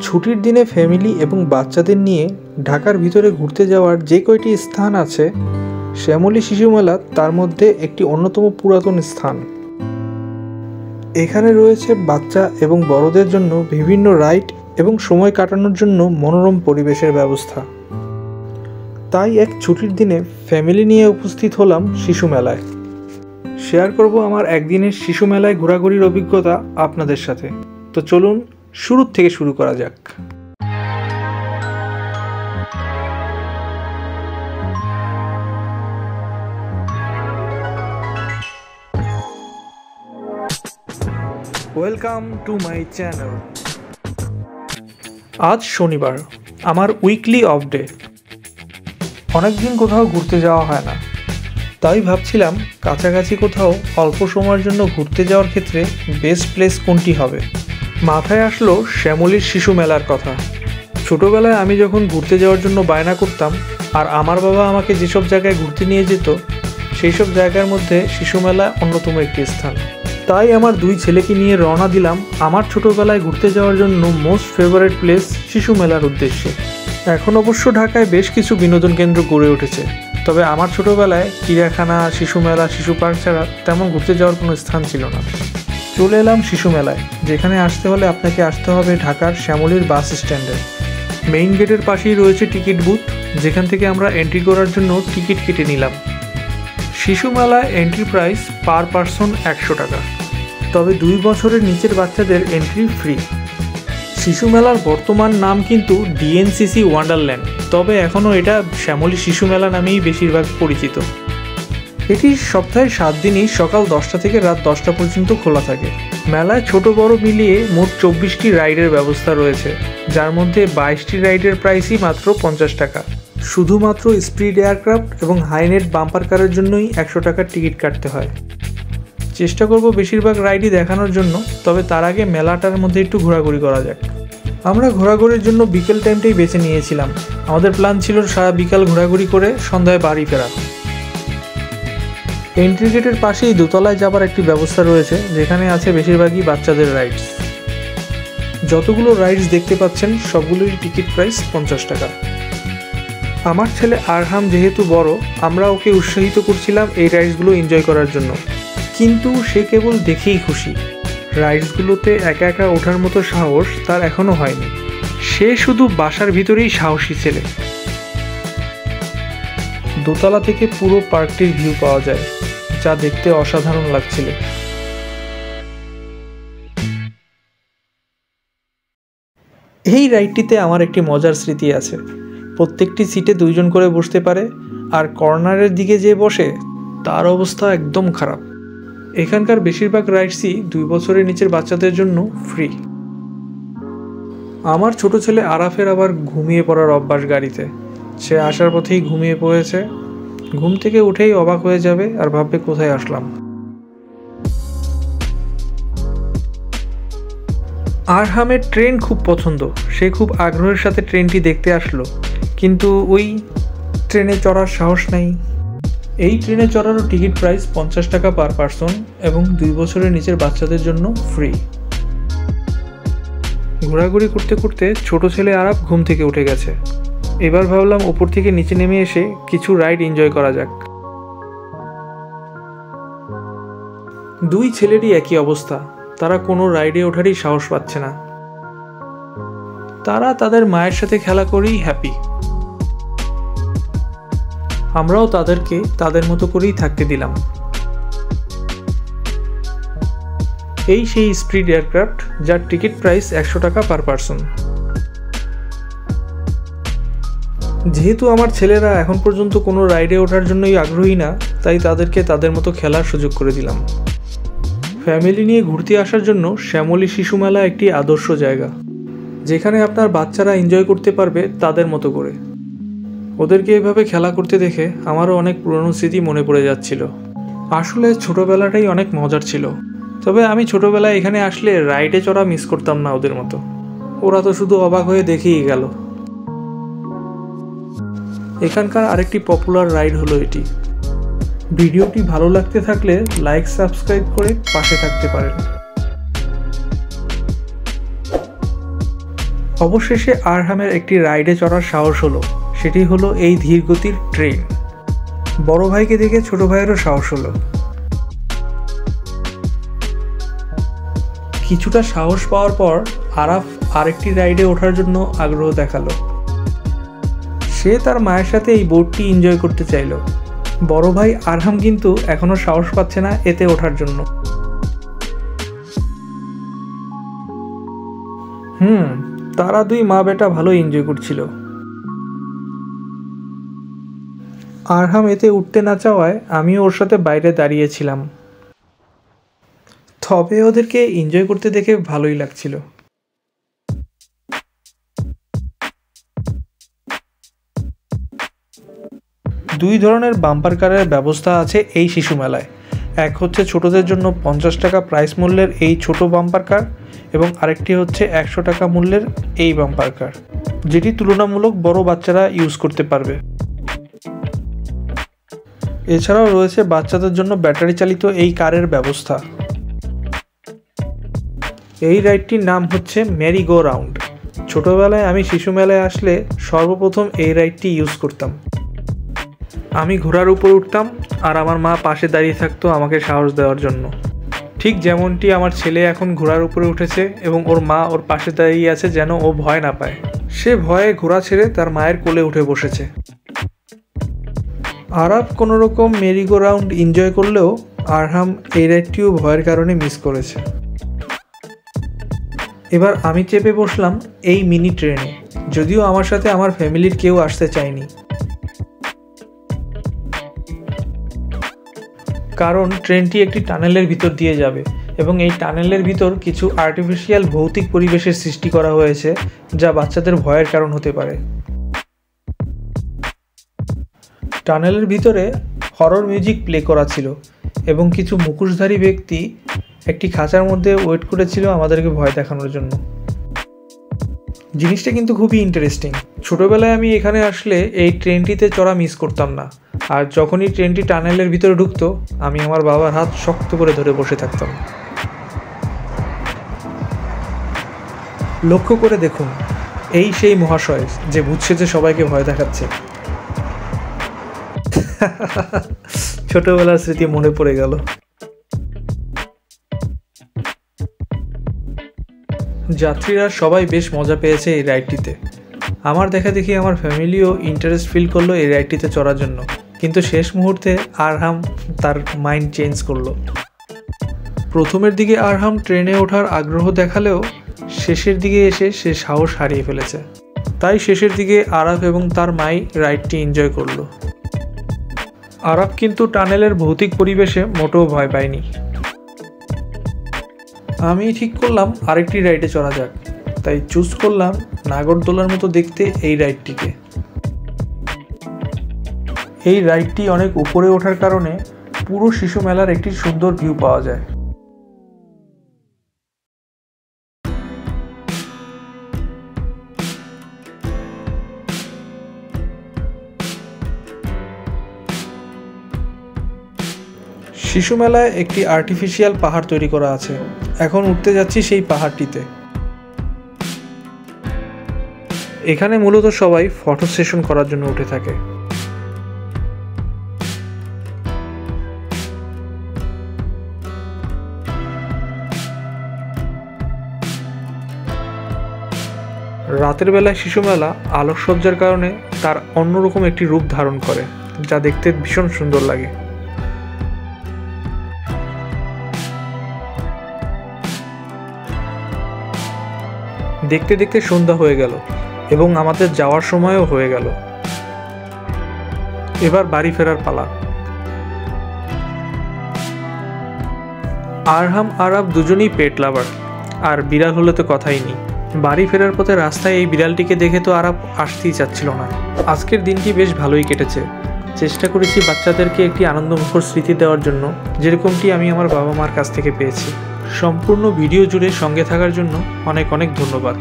ছুটির দিনে ফ্যামিলি এবং বাচ্চাদের নিয়ে ঢাকার ভিতরে ঘুরতে যাওয়ার যে কয়টি স্থান আছে, শ্যামলী শিশু মেলা তার মধ্যে একটি অন্যতম পুরাতন স্থান। এখানে রয়েছে বাচ্চা এবং বড়দের জন্য বিভিন্ন রাইড এবং সময় কাটানোর জন্য মনোরম পরিবেশের ব্যবস্থা। তাই এক ছুটির দিনে ফ্যামিলি নিয়ে উপস্থিত হলাম শিশু মেলায়। শেয়ার করব আমার একদিনের শিশু মেলায় ঘোরাঘুরির অভিজ্ঞতা আপনাদের সাথে। তো চলুন শুরু থেকে শুরু করা যাক। Welcome to my channel. আজ শনিবার, আমার উইকলি অফ ডে। অনেকদিন কোথাও ঘুরতে যাওয়া হয় না, তাই ভাবছিলাম কাছাকাছি কোথাও অল্প সময়ের জন্য ঘুরতে যাওয়ার ক্ষেত্রে বেস্ট প্লেস কোনটি হবে। মাথায় আসলো শ্যামলীর শিশু মেলার কথা। ছোটোবেলায় আমি যখন ঘুরতে যাওয়ার জন্য বায়না করতাম আর আমার বাবা আমাকে যেসব জায়গায় ঘুরতে নিয়ে যেত, সেই সব জায়গার মধ্যে শিশু মেলা অন্যতম একটি স্থান। তাই আমার দুই ছেলেকে নিয়ে রওনা দিলাম আমার ছোটোবেলায় ঘুরতে যাওয়ার জন্য মোস্ট ফেভারিট প্লেস শিশু মেলার উদ্দেশ্যে। এখন অবশ্য ঢাকায় বেশ কিছু বিনোদন কেন্দ্র গড়ে উঠেছে, তবে আমার ছোটোবেলায় চিড়িয়াখানা, শিশু মেলা, শিশু পার্ক ছাড়া তেমন ঘুরতে যাওয়ার কোনো স্থান ছিল না। চলে এলাম শিশু মেলায়, যেখানে আসতে হলে আপনাকে আসতে হবে ঢাকার শ্যামলীর বাস স্ট্যান্ডে। মেইন গেটের পাশেই রয়েছে টিকিট বুথ, যেখান থেকে আমরা এন্ট্রি করার জন্য টিকিট কেটে নিলাম। শিশু মেলায় এন্ট্রি প্রাইস পার পারসন 100 টাকা, তবে 2 বছরের নিচের বাচ্চাদের এন্ট্রি ফ্রি। শিশু মেলার বর্তমান নাম কিন্তু ডিএনসিসি ওয়ান্ডারল্যান্ড, তবে এখনও এটা শ্যামলী শিশু মেলা নামেই বেশিরভাগ পরিচিত। এটি সপ্তাহে 7 দিনই সকাল 10টা থেকে রাত 10টা পর্যন্ত খোলা থাকে। মেলায় ছোট বড় মিলিয়ে মোট 24টি রাইডের ব্যবস্থা রয়েছে, যার মধ্যে 22টি রাইডের প্রাইসই মাত্র 50 টাকা। শুধুমাত্র স্পিড এয়ারক্রাফট এবং হাইনেট বাম্পার কারের জন্যই 100 টাকার টিকিট কাটতে হয়। চেষ্টা করব বেশিরভাগ রাইডই দেখানোর জন্য, তবে তার আগে মেলাটার মধ্যে একটু ঘোরাঘুরি করা যাক। আমরা ঘোরাঘুরির জন্য বিকেল টাইমটাই বেছে নিয়েছিলাম। আমাদের প্ল্যান ছিল সারা বিকাল ঘোরাঘুরি করে সন্ধ্যায় বাড়ি ফেরা। এন্ট্রি গেটের পাশেই দোতলায় যাবার একটি ব্যবস্থা রয়েছে, যেখানে আছে বেশিরভাগই বাচ্চাদের রাইডস। যতগুলো রাইডস দেখতে পাচ্ছেন সবগুলোরই টিকিট প্রাইস 50 টাকা। আমার ছেলে আরহাম যেহেতু বড়, আমরা ওকে উৎসাহিত করছিলাম এই রাইডসগুলো এনজয় করার জন্য, কিন্তু সে কেবল দেখেই খুশি। রাইডসগুলোতে একা একা ওঠার মতো সাহস তার এখনও হয়নি। সে শুধু বাসার ভিতরেই সাহসী ছেলে। দোতলা থেকে পুরো পার্কটির ভিউ পাওয়া যায়, যা দেখতে অসাধারণ লাগছিল। এই রাইডটিতে আমার একটি মজার স্মৃতি আছে। প্রত্যেকটি সিটে 2 জন করে বসতে পারে, আর কর্নারের দিকে যে বসে তার অবস্থা একদম খারাপ। এখানকার বেশিরভাগ রাইডসই 2 বছরের নিচের বাচ্চাদের জন্য ফ্রি। আমার ছোট ছেলে আরাফের আবার ঘুমিয়ে পড়ার অভ্যাস গাড়িতে। সে আসার পথেই ঘুমিয়ে পড়েছে। ঘুম থেকে উঠেই অবাক হয়ে যাবে আর ভাববে কোথায় আসলাম। আরহামের ট্রেন খুব পছন্দ, সে খুব আগ্রহের সাথে ট্রেনটি দেখতে আসলো, কিন্তু ওই ট্রেনে চড়ার সাহস নেই। এই ট্রেনে চড়ারও টিকিট প্রাইস 50 টাকা পার পারসন এবং 2 বছরের নিচের বাচ্চাদের জন্য ফ্রি। ঘোরাঘুরি করতে করতে ছোট ছেলে আরাফ ঘুম থেকে উঠে গেছে। এবার ভাবলাম ওপর থেকে নিচে নেমে এসে কিছু রাইড এনজয় করা যাক। 2 ছেলেরই একই অবস্থা, তারা কোনো রাইডে ওঠারই সাহস পাচ্ছে না। তারা তাদের মায়ের সাথে খেলা করেই হ্যাপি। আমরাও তাদেরকে তাদের মতো করেই থাকতে দিলাম। এই সেই স্পিড এয়ারক্রাফট, যার টিকিট প্রাইস 100 টাকা পার পারসন। যেহেতু আমার ছেলেরা এখন পর্যন্ত কোনো রাইডে ওঠার জন্যই আগ্রহী না, তাই তাদেরকে তাদের মতো খেলার সুযোগ করে দিলাম। ফ্যামিলি নিয়ে ঘুরতে আসার জন্য শ্যামলী শিশু মেলা একটি আদর্শ জায়গা, যেখানে আপনার বাচ্চারা এনজয় করতে পারবে তাদের মতো করে। ওদেরকে এভাবে খেলা করতে দেখে আমারও অনেক পুরনো স্মৃতি মনে পড়ে যাচ্ছিল। আসলে ছোটোবেলাটাই অনেক মজার ছিল, তবে আমি ছোটোবেলায় এখানে আসলে রাইডে চড়া মিস করতাম না ওদের মতো। ওরা তো শুধু অবাক হয়ে দেখেই গেল। এখানকার আরেকটি পপুলার রাইড হলো এটি। ভিডিওটি ভালো লাগতে থাকলে লাইক, সাবস্ক্রাইব করে পাশে থাকতে পারেন। অবশেষে আরহামের একটি রাইডে চড়ার সাহস হলো, সেটি হলো এই ধীরগতির ট্রেন। বড় ভাইকে দেখে ছোট ভাইয়েরও সাহস হলো। কিছুটা সাহস পাওয়ার পর আরাফ আরেকটি রাইডে ওঠার জন্য আগ্রহ দেখালো। সে তার মায়ের সাথে এই বোটটি এনজয় করতে চাইল। বড় ভাই আরহাম কিন্তু এখনো সাহস পাচ্ছে না এতে ওঠার জন্য। তারা দুই মা বেটা ভালো এনজয় করছিল। আরহাম এতে উঠতে না চাওয়ায় আমিও ওর সাথে বাইরে দাঁড়িয়েছিলাম। তবে ওদেরকে এনজয় করতে দেখে ভালোই লাগছিল। দুই ধরনের বাম্পার কারের ব্যবস্থা আছে এই শিশু মেলায়। এক হচ্ছে ছোটদের জন্য 50 টাকা প্রাইস মূল্যের এই ছোট বাম্পার কার, এবং আরেকটি হচ্ছে 100 টাকা মূল্যের এই বাম্পার কার, যেটি তুলনামূলক বড় বাচ্চারা ইউজ করতে পারবে। এছাড়াও রয়েছে বাচ্চাদের জন্য ব্যাটারি চালিত এই কারের ব্যবস্থা। এই রাইডটির নাম হচ্ছে মেরি গো রাউন্ড। ছোটবেলায় আমি শিশু মেলায় আসলে সর্বপ্রথম এই রাইডটি ইউজ করতাম। আমি ঘোড়ার উপর উঠতাম আর আমার মা পাশে দাঁড়িয়ে থাকতো আমাকে সাহস দেওয়ার জন্য। ঠিক যেমনটি আমার ছেলে এখন ঘোড়ার উপরে উঠেছে এবং ওর মা ওর পাশে দাঁড়িয়ে আছে যেন ও ভয় না পায়। সে ভয়ে ঘোড়া ছেড়ে তার মায়ের কোলে উঠে বসেছে। আরাফ কোনো রকম মেরি গো রাউন্ড এনজয় করলেও আরহাম এই রাইডটিও ভয়ের কারণে মিস করেছে। এবার আমি চেপে বসলাম এই মিনি ট্রেনে, যদিও আমার সাথে আমার ফ্যামিলির কেউ আসতে চায়নি, কারণ ট্রেনটি একটি টানেলের ভিতর দিয়ে যাবে এবং এই টানেলের ভিতর কিছু আর্টিফিশিয়াল ভৌতিক পরিবেশের সৃষ্টি করা হয়েছে যা বাচ্চাদের ভয়ের কারণ হতে পারে। টানেলের ভিতরে হরর মিউজিক প্লে করা ছিল এবং কিছু মুখোশধারী ব্যক্তি একটি খাঁচার মধ্যে ওয়েট করেছিল আমাদেরকে ভয় দেখানোর জন্য। জিনিসটা কিন্তু খুবই ইন্টারেস্টিং। ছোটবেলায় আমি এখানে আসলে এই ট্রেনটিতে চড়া মিস করতাম না, আর যখনই ট্রেনটি টানেলের ভিতরে ঢুকতো আমি আমার বাবার হাত শক্ত করে ধরে বসে থাকতাম। লক্ষ্য করে দেখুন, এই সেই মহাশয় যে বুঝছে যে সবাইকে ভয় দেখাচ্ছে। ছোটবেলার স্মৃতি মনে পড়ে গেল। যাত্রীরা সবাই বেশ মজা পেয়েছে এই রাইডটিতে। আমার দেখা দেখি আমার ফ্যামিলিও ইন্টারেস্ট ফিল করলো এই রাইডটিতে চড়ার জন্য, কিন্তু শেষ মুহূর্তে আরহাম তার মাইন্ড চেঞ্জ করলো। প্রথমের দিকে আরহাম ট্রেনে ওঠার আগ্রহ দেখালেও শেষের দিকে এসে সে সাহস হারিয়ে ফেলেছে। তাই শেষের দিকে আরাফ এবং তার মাই রাইডটি এনজয় করলো। আরাফ কিন্তু টানেলের ভৌতিক পরিবেশে মোটেও ভয় পায়নি। আমি ঠিক করলাম আরেকটি রাইডে চড়া যাক, তাই চুজ করলাম নাগরদোলার মতো দেখতে এই রাইডটিকে। এই রাইডটি অনেক উপরে ওঠার কারণে পুরো শিশু মেলার একটি সুন্দর ভিউ পাওয়া যায়। শিশু মেলায় একটি আর্টিফিশিয়াল পাহাড় তৈরি করা আছে। এখন উঠতে যাচ্ছি সেই পাহাড়টিতে। এখানে মূলত সবাই ফটো সেশন করার জন্য উঠে থাকে। রাতের বেলায় শিশু মেলা আলোকসজ্জার কারণে তার অন্যরকম একটি রূপ ধারণ করে, যা দেখতে ভীষণ সুন্দর লাগে। দেখতে দেখতে সন্ধ্যা হয়ে গেল এবং আমাদের যাওয়ার সময়ও হয়ে গেল। এবার বাড়ি ফেরার পালা। আরহাম আরাফ দুজনেই পেট লাভার, আর বিড়াল হলে তো কথাই নেই। বাড়ি ফেরার পথে রাস্তায় এই বিড়ালটিকে দেখে তো আরাফ আসতেই চাচ্ছিল না। আজকের দিনটি বেশ ভালোই কেটেছে। চেষ্টা করেছি বাচ্চাদেরকে একটি আনন্দমুখর স্মৃতি দেওয়ার জন্য, যেরকমটি আমি আমার বাবা মার কাছ থেকে পেয়েছি। সম্পূর্ণ ভিডিও জুড়ে সঙ্গে থাকার জন্য অনেক অনেক ধন্যবাদ।